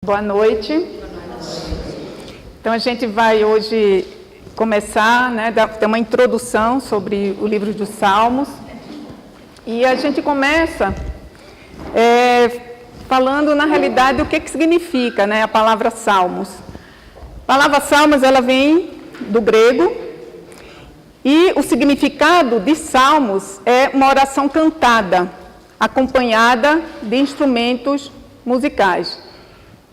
Boa noite. Então a gente vai hoje começar, ter uma introdução sobre o livro dos Salmos. E a gente começa falando, na realidade, o que significa, a palavra Salmos. A palavra Salmos, ela vem do grego, e o significado de Salmos é uma oração cantada, acompanhada de instrumentos musicais,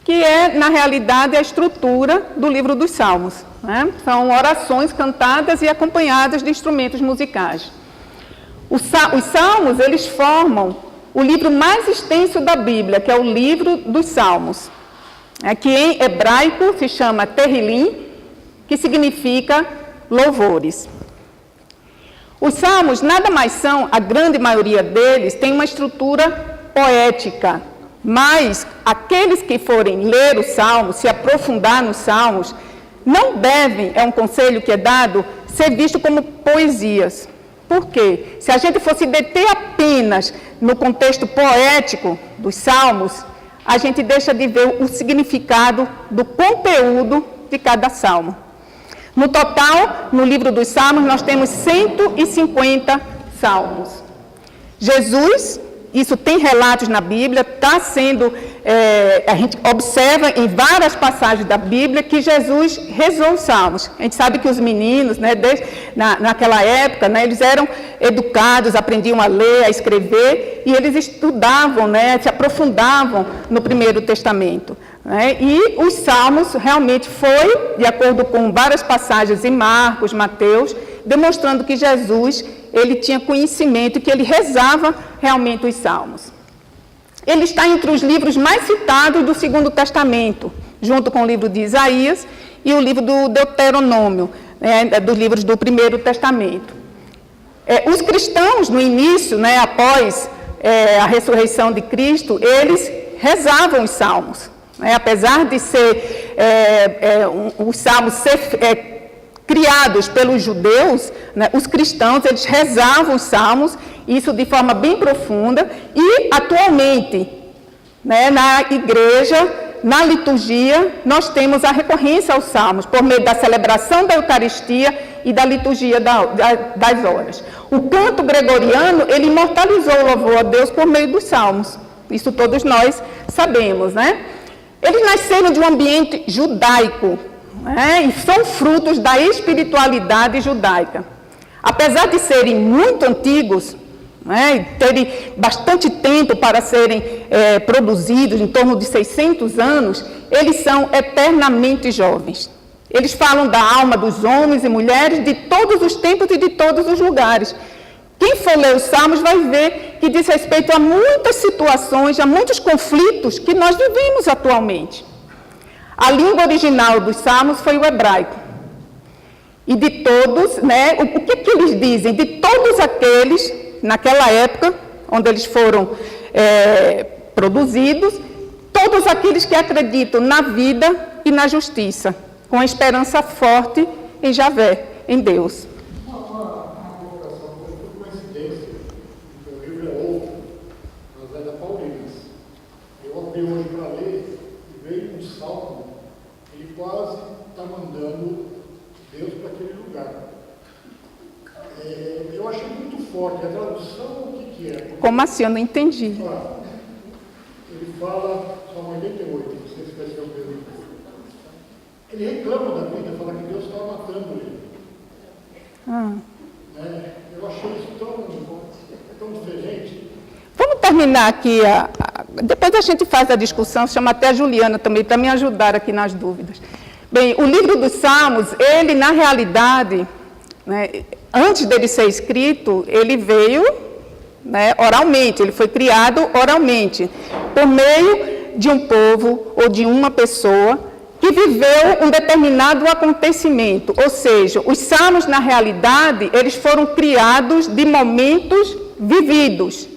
que é, na realidade, a estrutura do livro dos Salmos. São orações cantadas e acompanhadas de instrumentos musicais. Os Salmos, eles formam o livro mais extenso da Bíblia, que é o livro dos Salmos, que em hebraico se chama Terrilim, que significa louvores. Os Salmos nada mais são, a grande maioria deles, tem uma estrutura poética, mas aqueles que forem ler os Salmos, se aprofundar nos Salmos, não devem, é um conselho que é dado, ser visto como poesias. Por quê? Se a gente fosse deter apenas no contexto poético dos Salmos, a gente deixa de ver o significado do conteúdo de cada Salmo. No total, no livro dos Salmos, nós temos 150 Salmos. Jesus, isso tem relatos na Bíblia, está sendo, a gente observa em várias passagens da Bíblia que Jesus rezou os Salmos. A gente sabe que os meninos, naquela época, eles eram educados, aprendiam a ler, a escrever, e eles estudavam, se aprofundavam no Primeiro Testamento. E os Salmos realmente foi, de acordo com várias passagens em Marcos, Mateus, demonstrando que Jesus, ele tinha conhecimento e que ele rezava realmente os Salmos. Ele está entre os livros mais citados do Segundo Testamento, junto com o livro de Isaías e o livro do Deuteronômio, dos livros do Primeiro Testamento. Os cristãos, no início, após a ressurreição de Cristo, eles rezavam os Salmos. Apesar de ser os Salmos criados pelos judeus, os cristãos, eles rezavam os Salmos, isso de forma bem profunda, e atualmente, na igreja, na liturgia, nós temos a recorrência aos Salmos, por meio da celebração da Eucaristia e da liturgia das horas. O canto gregoriano, ele imortalizou o louvor a Deus por meio dos Salmos, isso todos nós sabemos, Eles nasceram de um ambiente judaico, e são frutos da espiritualidade judaica. Apesar de serem muito antigos, terem bastante tempo para serem produzidos, em torno de 600 anos, eles são eternamente jovens. Eles falam da alma dos homens e mulheres de todos os tempos e de todos os lugares. Quem for ler os Salmos vai ver que diz respeito a muitas situações, a muitos conflitos que nós vivemos atualmente. A língua original dos Salmos foi o hebraico. E de todos, o que eles dizem? De todos aqueles, naquela época, onde eles foram produzidos, todos aqueles que acreditam na vida e na justiça, com a esperança forte em Javé, em Deus. Hoje para ler, e veio um salmo, ele quase está mandando Deus para aquele lugar. Eu achei muito forte. A tradução, o que é? Porque, como assim? Eu não entendi. Ele fala, Salmo 88, não sei se vai ser o mesmo. Ele reclama da vida, fala que Deus estava matando ele. Eu achei isso tão diferente. Vamos terminar aqui, depois a gente faz a discussão, chama até a Juliana também, para me ajudar aqui nas dúvidas. Bem, o livro dos Salmos, ele na realidade, antes dele ser escrito, ele veio oralmente, ele foi criado oralmente, por meio de um povo ou de uma pessoa que viveu um determinado acontecimento. Ou seja, os Salmos na realidade, eles foram criados de momentos vividos.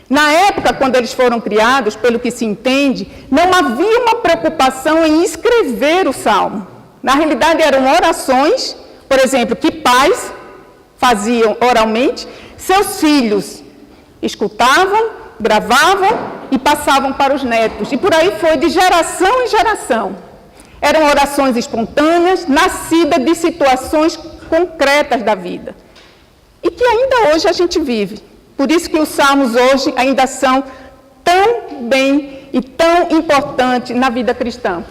Na época, quando eles foram criados, pelo que se entende, não havia uma preocupação em escrever o salmo. Na realidade, eram orações, por exemplo, que pais faziam oralmente, seus filhos escutavam, gravavam e passavam para os netos. E por aí foi de geração em geração. Eram orações espontâneas, nascidas de situações concretas da vida. E que ainda hoje a gente vive. Por isso que os salmos hoje ainda são tão bem e tão importantes na vida cristã.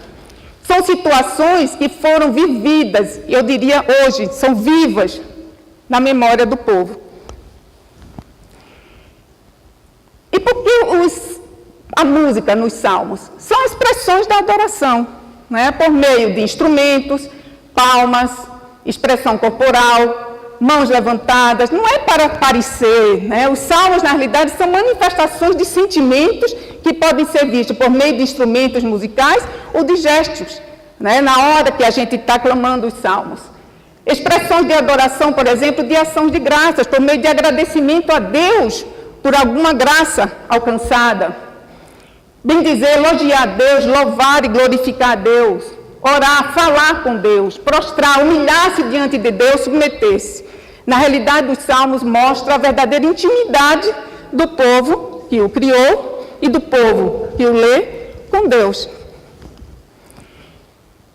São situações que foram vividas, eu diria hoje, são vivas na memória do povo. E por que a música nos salmos? São expressões da adoração, né? Por meio de instrumentos, palmas, expressão corporal, mãos levantadas, não é para parecer, né? Os salmos, na realidade, são manifestações de sentimentos que podem ser vistos por meio de instrumentos musicais ou de gestos, né? Na hora que a gente está clamando os salmos. Expressões de adoração, por exemplo, de ações de graças, por meio de agradecimento a Deus por alguma graça alcançada. Bem dizer, elogiar a Deus, louvar e glorificar a Deus, orar, falar com Deus, prostrar, humilhar-se diante de Deus, submeter-se. Na realidade, os salmos mostram a verdadeira intimidade do povo que o criou e do povo que o lê com Deus.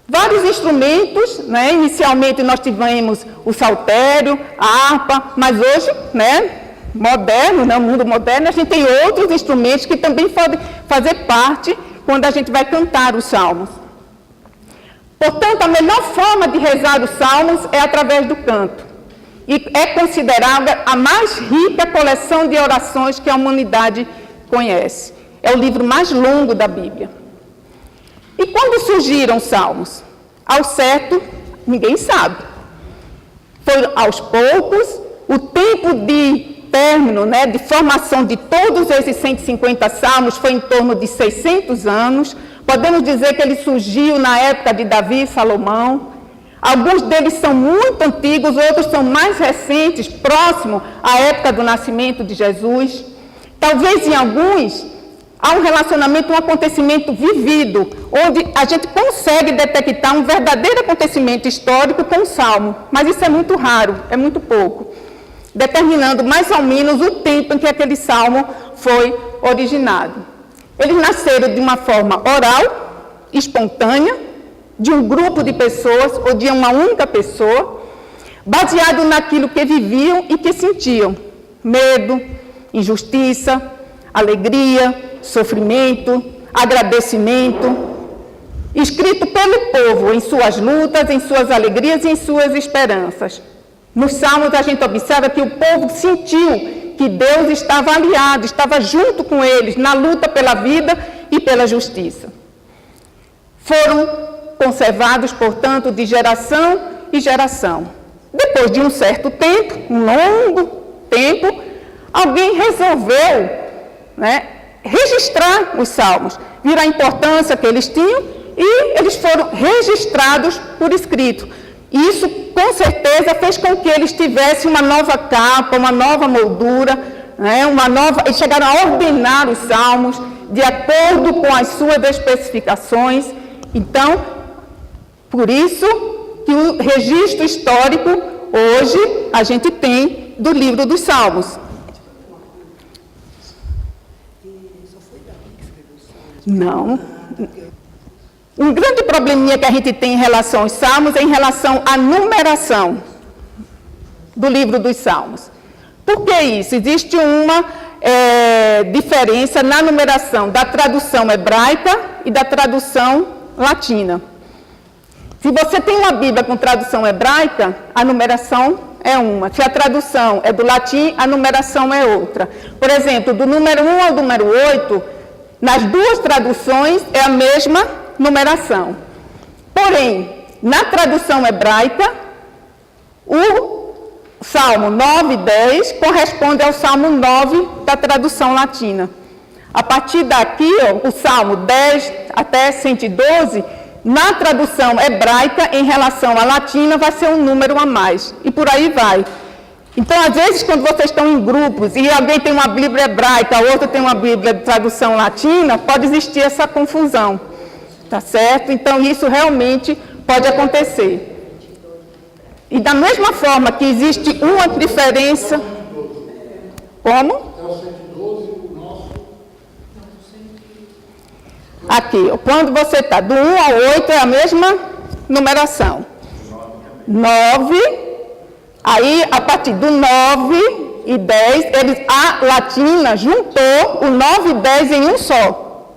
Vários instrumentos, né? Inicialmente nós tivemos o saltério, a harpa, mas hoje, né, moderno, né, o mundo moderno, a gente tem outros instrumentos que também podem fazer parte quando a gente vai cantar os salmos. Portanto, a melhor forma de rezar os salmos é através do canto. E é considerada a mais rica coleção de orações que a humanidade conhece. É o livro mais longo da Bíblia. E quando surgiram os salmos? Ao certo, ninguém sabe. Foi aos poucos, o tempo de término, né, de formação de todos esses 150 salmos foi em torno de 600 anos. Podemos dizer que ele surgiu na época de Davi e Salomão. Alguns deles são muito antigos, outros são mais recentes, próximos à época do nascimento de Jesus. Talvez em alguns há um relacionamento, um acontecimento vivido, onde a gente consegue detectar um verdadeiro acontecimento histórico com o salmo, mas isso é muito raro, é muito pouco, determinando mais ou menos o tempo em que aquele salmo foi originado. Eles nasceram de uma forma oral, espontânea, de um grupo de pessoas ou de uma única pessoa, baseado naquilo que viviam e que sentiam: medo, injustiça, alegria, sofrimento, agradecimento, escrito pelo povo em suas lutas, em suas alegrias e em suas esperanças. Nos Salmos a gente observa que o povo sentiu que Deus estava aliado, estava junto com eles na luta pela vida e pela justiça. Foram conservados, portanto, de geração em geração. Depois de um certo tempo, um longo tempo, alguém resolveu, né, registrar os salmos, viram a importância que eles tinham e eles foram registrados por escrito. Isso, com certeza, fez com que eles tivessem uma nova capa, uma nova moldura, né, eles chegaram a ordenar os salmos de acordo com as suas especificações. Então, por isso que o registro histórico, hoje, a gente tem do livro dos Salmos. Não. Um grande probleminha que a gente tem em relação aos Salmos é em relação à numeração do livro dos Salmos. Por que isso? Existe uma diferença na numeração da tradução hebraica e da tradução latina. Se você tem uma Bíblia com tradução hebraica, a numeração é uma. Se a tradução é do latim, a numeração é outra. Por exemplo, do número 1 ao número 8, nas duas traduções é a mesma numeração. Porém, na tradução hebraica, o Salmo 9 e 10 corresponde ao Salmo 9 da tradução latina. A partir daqui, o Salmo 10 até 112, na tradução hebraica, em relação à latina, vai ser um número a mais. E por aí vai. Então, às vezes, quando vocês estão em grupos e alguém tem uma Bíblia hebraica, outro tem uma Bíblia de tradução latina, pode existir essa confusão. Tá certo? Então, isso realmente pode acontecer. E da mesma forma que existe uma diferença... Como? Aqui, quando você está do 1 ao 8 é a mesma numeração. 9, aí a partir do 9 e 10, a latina juntou o 9 e 10 em um só.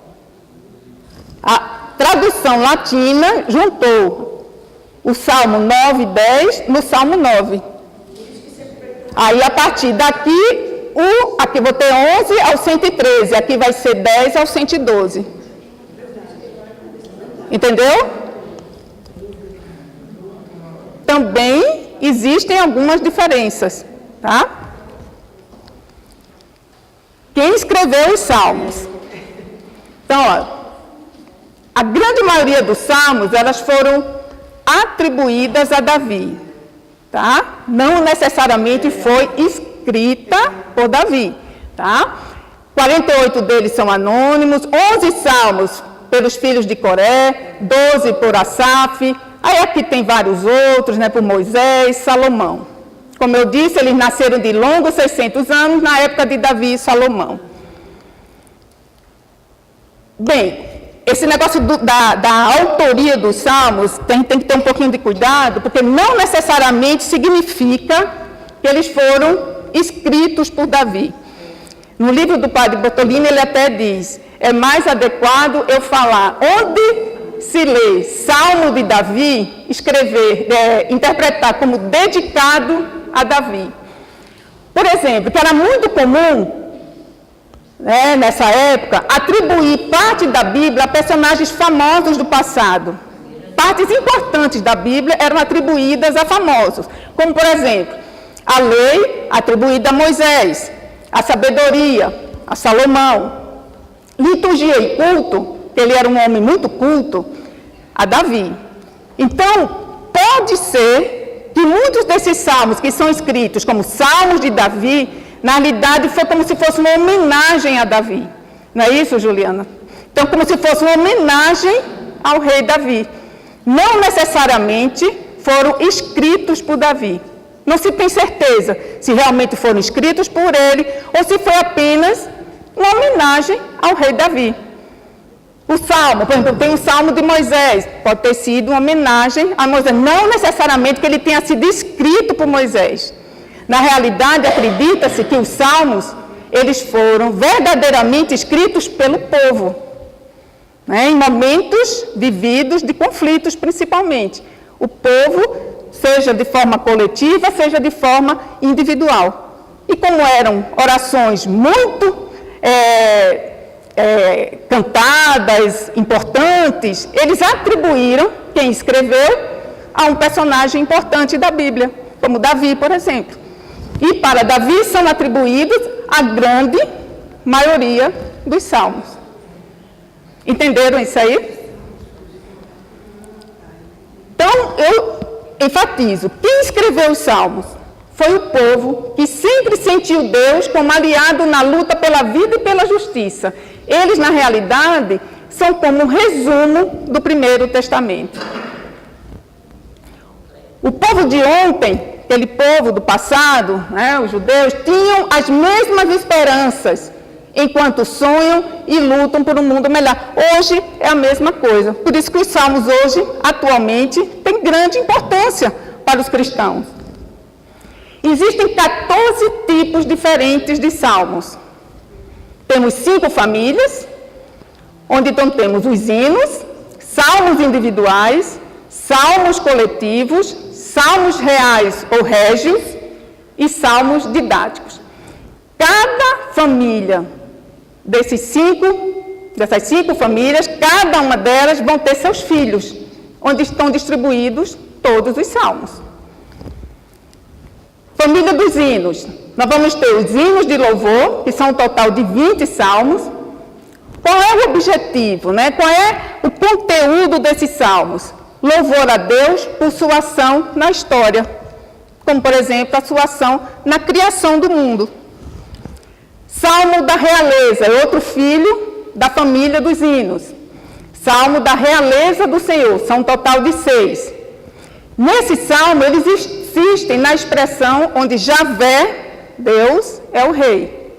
A tradução latina juntou o Salmo 9 e 10 no Salmo 9. Aí a partir daqui, aqui vou ter 11 ao 113, aqui vai ser 10 ao 112. Entendeu? Também existem algumas diferenças, tá? Quem escreveu os salmos? Então, ó, a grande maioria dos salmos, elas foram atribuídas a Davi, tá? Não necessariamente foi escrita por Davi, tá? 48 deles são anônimos, 11 salmos pelos filhos de Coré, 12 por Asaf, aí aqui tem vários outros, né, por Moisés, Salomão. Como eu disse, eles nasceram de longos 600 anos, na época de Davi e Salomão. Bem, esse negócio da autoria dos salmos tem que ter um pouquinho de cuidado, porque não necessariamente significa que eles foram escritos por Davi. No livro do padre Bortolini, ele até diz, é mais adequado eu falar onde se lê Salmo de Davi, interpretar como dedicado a Davi. Por exemplo, que era muito comum, né, nessa época, atribuir parte da Bíblia a personagens famosos do passado. Partes importantes da Bíblia eram atribuídas a famosos, como, por exemplo, a lei atribuída a Moisés, a sabedoria a Salomão, liturgia e culto, que ele era um homem muito culto, a Davi. Então, pode ser que muitos desses salmos que são escritos como salmos de Davi, na realidade foi como se fosse uma homenagem a Davi. Não é isso, Juliana? Então, como se fosse uma homenagem ao rei Davi. Não necessariamente foram escritos por Davi. Não se tem certeza se realmente foram escritos por ele ou se foi apenas uma homenagem ao rei Davi. O Salmo, por exemplo, tem o Salmo de Moisés, pode ter sido uma homenagem a Moisés, não necessariamente que ele tenha sido escrito por Moisés. Na realidade, acredita-se que os Salmos, eles foram verdadeiramente escritos pelo povo, né, em momentos vividos de conflitos, principalmente. O povo, seja de forma coletiva, seja de forma individual. E como eram orações muito cantadas, importantes, eles atribuíram quem escreveu a um personagem importante da Bíblia, como Davi, por exemplo. E para Davi são atribuídos a grande maioria dos salmos. Entenderam isso aí? Então, eu enfatizo, quem escreveu os salmos foi o povo que sempre sentiu Deus como aliado na luta pela vida e pela justiça. Eles, na realidade, são como um resumo do Primeiro Testamento. O povo de ontem, aquele povo do passado, né, os judeus, tinham as mesmas esperanças, enquanto sonham e lutam por um mundo melhor. Hoje é a mesma coisa. Por isso que os salmos hoje, atualmente, têm grande importância para os cristãos. Existem 14 tipos diferentes de salmos. Temos 5 famílias, onde então temos os hinos, salmos individuais, salmos coletivos, salmos reais ou régios e salmos didáticos. Cada família dessas 5 famílias, cada uma delas vão ter seus filhos, onde estão distribuídos todos os salmos. Família dos hinos. Nós vamos ter os hinos de louvor, que são um total de 20 salmos. Qual é o objetivo, né? Qual é o conteúdo desses salmos? Louvor a Deus por sua ação na história, como, por exemplo, a sua ação na criação do mundo. Salmo da realeza, é outro filho da família dos hinos. Salmo da realeza do Senhor, são um total de 6. Nesse salmo, eles insistem na expressão onde Javé, Deus, é o rei.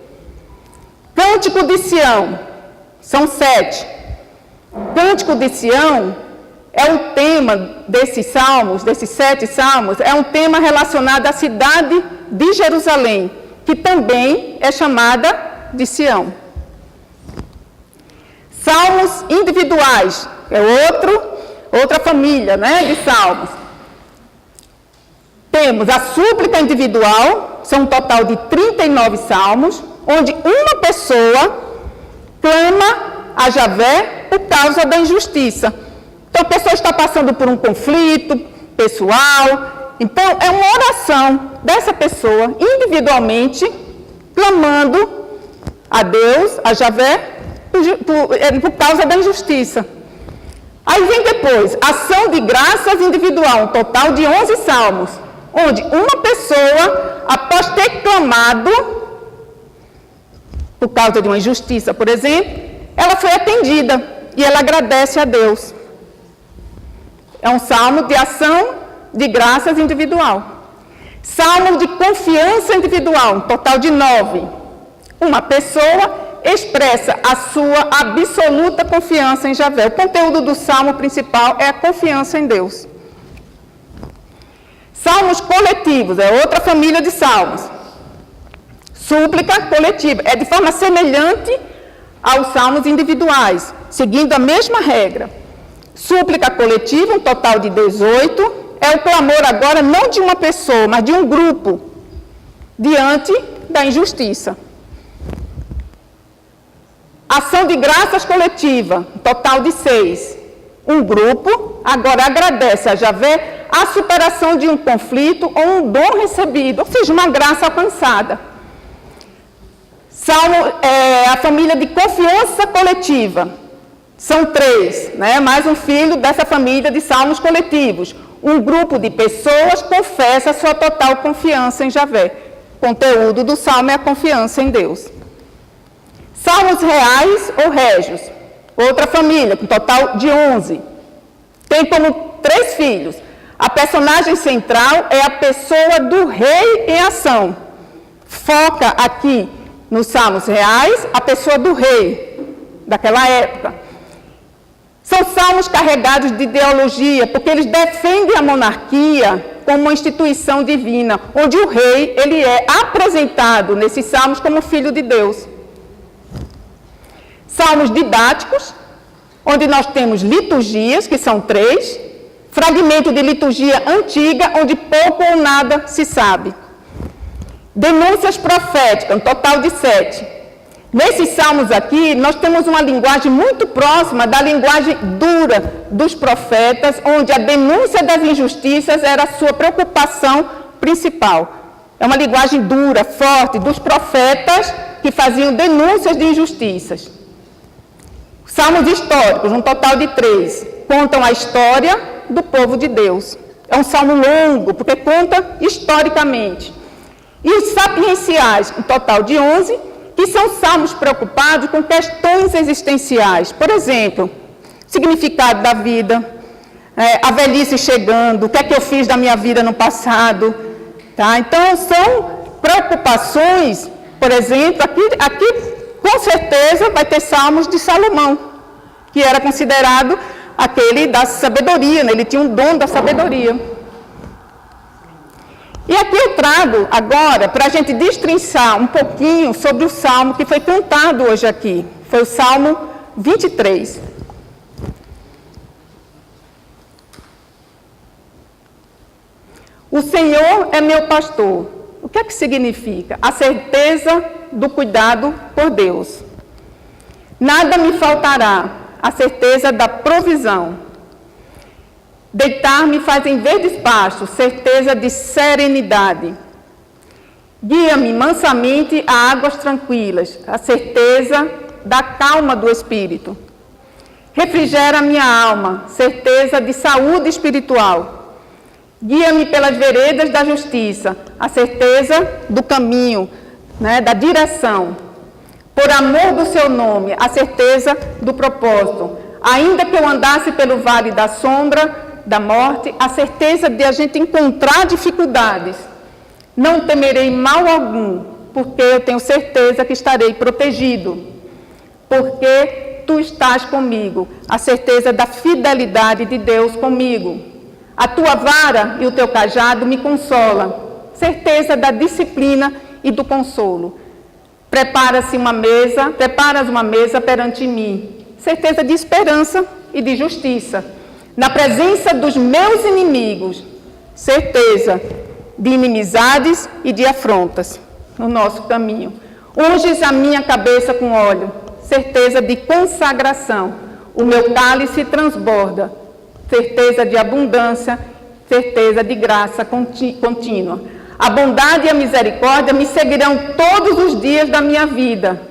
Cântico de Sião, são 7. Cântico de Sião é um tema desses salmos, desses 7 salmos, é um tema relacionado à cidade de Jerusalém, que também é chamada de Sião. Salmos individuais, é outra família, né, de salmos. Temos a súplica individual, são um total de 39 salmos, onde uma pessoa clama a Javé por causa da injustiça. Então, a pessoa está passando por um conflito pessoal. Então, é uma oração dessa pessoa, individualmente, clamando a Deus, a Javé, por causa da injustiça. Aí vem depois, ação de graças individual, um total de 11 salmos, onde uma pessoa, após ter clamado por causa de uma injustiça, por exemplo, ela foi atendida e ela agradece a Deus. É um salmo de ação de graças individual. Salmo de confiança individual, um total de 9. Uma pessoa expressa a sua absoluta confiança em Javé. O conteúdo do salmo principal é a confiança em Deus. Salmos coletivos, é outra família de salmos. Súplica coletiva, é de forma semelhante aos salmos individuais, seguindo a mesma regra. Súplica coletiva, um total de 18, é o clamor agora não de uma pessoa, mas de um grupo, diante da injustiça. Ação de graças coletiva, um total de 6. Um grupo agora agradece a Javé a superação de um conflito ou um dom recebido, ou seja, uma graça alcançada. Salmo, a família de confiança coletiva. São 3, né? Mais um filho dessa família de salmos coletivos. Um grupo de pessoas confessa sua total confiança em Javé. O conteúdo do salmo é a confiança em Deus. Salmos reais ou régios. Outra família, com total de 11. Tem como 3 filhos. A personagem central é a pessoa do rei em ação. Foca aqui nos salmos reais a pessoa do rei daquela época. São salmos carregados de ideologia, porque eles defendem a monarquia como uma instituição divina, onde o rei ele é apresentado nesses salmos como filho de Deus. Salmos didáticos, onde nós temos liturgias, que são 3, fragmento de liturgia antiga, onde pouco ou nada se sabe. Denúncias proféticas, um total de 7. Nesses salmos aqui, nós temos uma linguagem muito próxima da linguagem dura dos profetas, onde a denúncia das injustiças era a sua preocupação principal. É uma linguagem dura, forte, dos profetas que faziam denúncias de injustiças. Salmos históricos, um total de 3, contam a história do povo de Deus. É um salmo longo, porque conta historicamente. E os sapienciais, um total de 11, que são salmos preocupados com questões existenciais. Por exemplo, significado da vida, a velhice chegando, o que é que eu fiz da minha vida no passado. Tá? Então, são preocupações, por exemplo, aqui com certeza vai ter salmos de Salomão, que era considerado aquele da sabedoria, né? Ele tinha um dom da sabedoria. E aqui eu trago agora, para a gente destrinçar um pouquinho sobre o salmo que foi cantado hoje aqui. Foi o Salmo 23. O Senhor é meu pastor. O que é que significa? A certeza do cuidado por Deus. Nada me faltará, a certeza da provisão. Deitar-me faz em verdes pastos, certeza de serenidade. Guia-me mansamente a águas tranquilas, a certeza da calma do espírito. Refrigera minha alma, certeza de saúde espiritual. Guia-me pelas veredas da justiça, a certeza do caminho, né, da direção. Por amor do seu nome, a certeza do propósito. Ainda que eu andasse pelo vale da sombra da morte, a certeza de a gente encontrar dificuldades. Não temerei mal algum, porque eu tenho certeza que estarei protegido. Porque tu estás comigo, a certeza da fidelidade de Deus comigo. A tua vara e o teu cajado me consolam, certeza da disciplina e do consolo. Preparas uma mesa perante mim, certeza de esperança e de justiça. Na presença dos meus inimigos, certeza de inimizades e de afrontas no nosso caminho. Unges a minha cabeça com óleo, certeza de consagração. O meu cálice transborda, certeza de abundância, certeza de graça contínua. A bondade e a misericórdia me seguirão todos os dias da minha vida,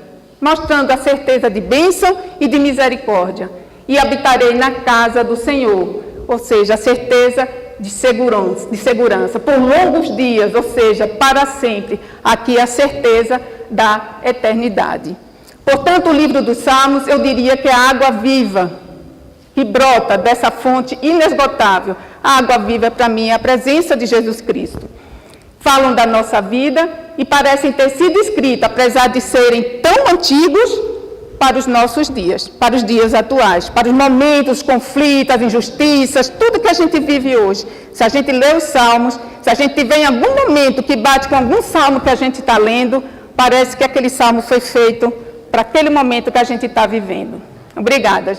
mostrando a certeza de bênção e de misericórdia. E habitarei na casa do Senhor, ou seja, a certeza de segurança por longos dias, ou seja, para sempre. Aqui a certeza da eternidade. Portanto, o livro dos Salmos, eu diria que é a água viva que brota dessa fonte inesgotável. A água viva, para mim, é a presença de Jesus Cristo. Falam da nossa vida e parecem ter sido escritas, apesar de serem tão antigos, para os nossos dias, para os dias atuais, para os momentos, conflitos, as injustiças, tudo que a gente vive hoje. Se a gente lê os Salmos, se a gente tiver em algum momento que bate com algum Salmo que a gente está lendo, parece que aquele Salmo foi feito para aquele momento que a gente está vivendo. Obrigada.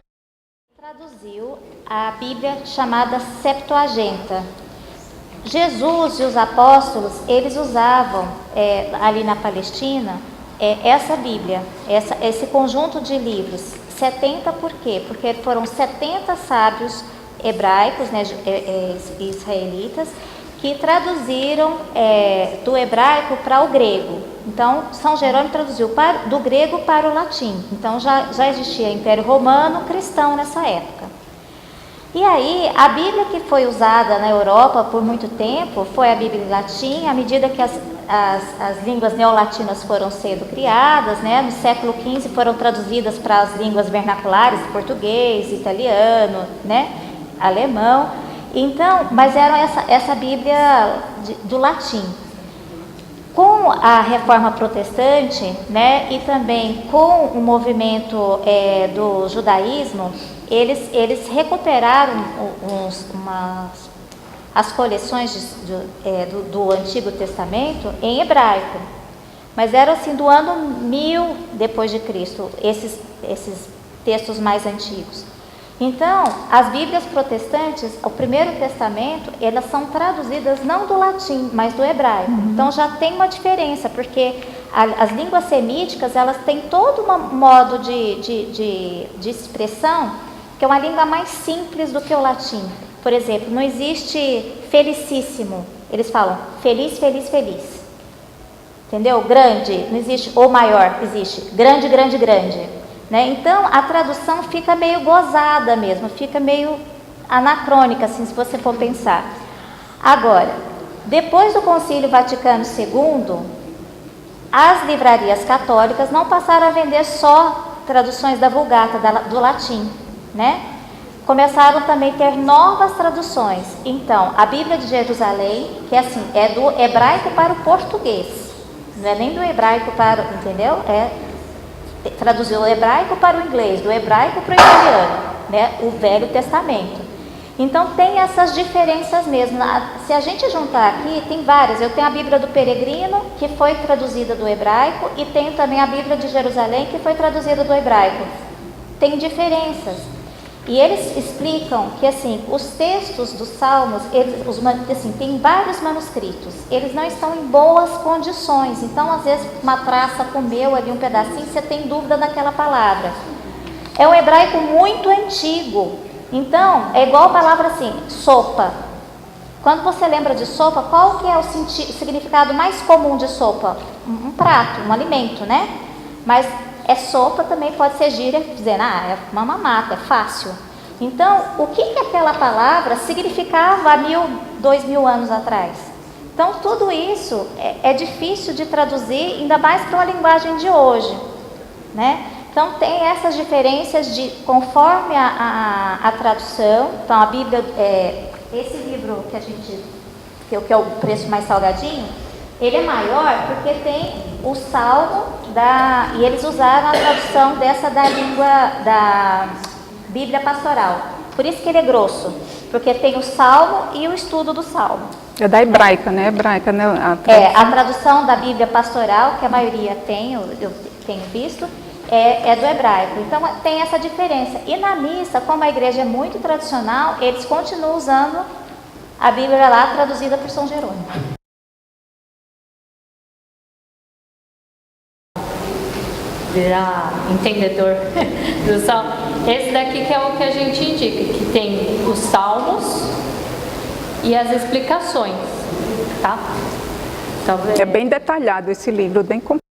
Traduziu a Bíblia chamada Septuaginta. Jesus e os apóstolos, eles usavam ali na Palestina essa Bíblia, esse conjunto de livros. 70 por quê? Porque foram 70 sábios hebraicos, né, israelitas, que traduziram do hebraico para o grego. Então, São Jerônimo traduziu do grego para o latim. Então, já existia Império Romano cristão nessa época. E aí, a Bíblia que foi usada na Europa por muito tempo foi a Bíblia em latim, à medida que as línguas neolatinas foram sendo criadas, né? No século XV foram traduzidas para as línguas vernaculares, português, italiano, né? Alemão. Então, mas era essa Bíblia do latim. Com a Reforma Protestante, né, e também com o movimento do judaísmo, eles recuperaram as coleções do Antigo Testamento em hebraico, mas era assim do ano 1000 depois de Cristo, esses textos mais antigos. Então, as Bíblias protestantes, o Primeiro Testamento, elas são traduzidas não do latim, mas do hebraico. Então, já tem uma diferença, porque as línguas semíticas, elas têm todo um modo de expressão, que é uma língua mais simples do que o latim. Por exemplo, não existe felicíssimo, eles falam feliz, feliz, feliz. Entendeu? Grande, não existe o maior, existe grande, grande, grande. Né? Então, a tradução fica meio gozada mesmo, fica meio anacrônica, assim, se você for pensar. Agora, depois do Concílio Vaticano II, as livrarias católicas não passaram a vender só traduções da Vulgata, do latim, né? Começaram também a ter novas traduções. Então, a Bíblia de Jerusalém, que é assim, é do hebraico para o português, não é nem do hebraico para, entendeu? Traduziu o hebraico para o inglês, do hebraico para o italiano, né? O Velho Testamento. Então tem essas diferenças mesmo. Se a gente juntar aqui, tem várias. Eu tenho a Bíblia do Peregrino, que foi traduzida do hebraico, e tenho também a Bíblia de Jerusalém, que foi traduzida do hebraico. Tem diferenças. E eles explicam que assim, os textos dos Salmos, tem vários manuscritos, eles não estão em boas condições. Então, às vezes, uma traça comeu ali um pedacinho, você tem dúvida daquela palavra. É um hebraico muito antigo. Então, é igual a palavra assim, sopa. Quando você lembra de sopa, qual que é o significado mais comum de sopa? Um prato, um alimento, né? Mas sopa também pode ser gíria, dizendo, é uma mamata, é fácil. Então, o que aquela palavra significava há 1000, 2000 anos atrás? Então, tudo isso é difícil de traduzir, ainda mais para uma linguagem de hoje, né? Então, tem essas diferenças conforme a tradução. Então, a Bíblia, esse livro que é o preço mais salgadinho, Ele é maior porque tem o salmo e eles usaram a tradução dessa da língua da Bíblia Pastoral. Por isso que ele é grosso, porque tem o salmo e o estudo do salmo. É da hebraica, né? Hebraica, né? A tradução da Bíblia Pastoral, que a maioria tem, eu tenho visto, é do hebraico. Então tem essa diferença. E na missa, como a igreja é muito tradicional, eles continuam usando a Bíblia lá traduzida por São Jerônimo. Virar entendedor do salmo. Esse daqui que é o que a gente indica, que tem os salmos e as explicações, tá? É bem detalhado esse livro, bem completo.